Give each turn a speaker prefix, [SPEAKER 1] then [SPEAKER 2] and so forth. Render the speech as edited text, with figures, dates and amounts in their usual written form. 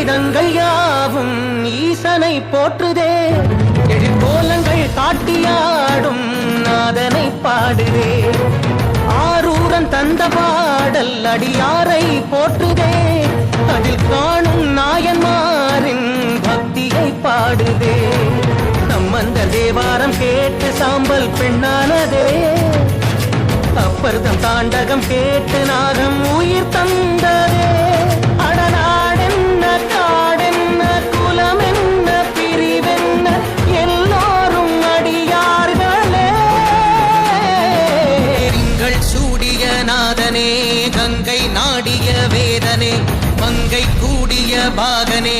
[SPEAKER 1] வேதங்கள் யாவும் ஈசனை போற்றுதே, எழிற்கோலங்கள் காட்டியாடும் நாதனை பாடுதே. ஆரூரன் தந்த பாடல் அடியாரை போற்றுதே, அதில் காணும் நாயன்மாரின் பக்தியை பாடுதே. சம்பந்த தேவாரம் கேட்டு சாம்பல் பெண்ணானதே, அப்பர்தம் தாண்டகம் கேட்டு நாகம் உயிர் தந்ததே. அடநாடென்ன காடென்ன குலம் என்ன பிரிவென்ன எல்லோரும் அடியார்களே. திங்கள் சூடிய நாதனே, கங்கை நாடிய வேதனே, மங்கை கூடிய பாகனே,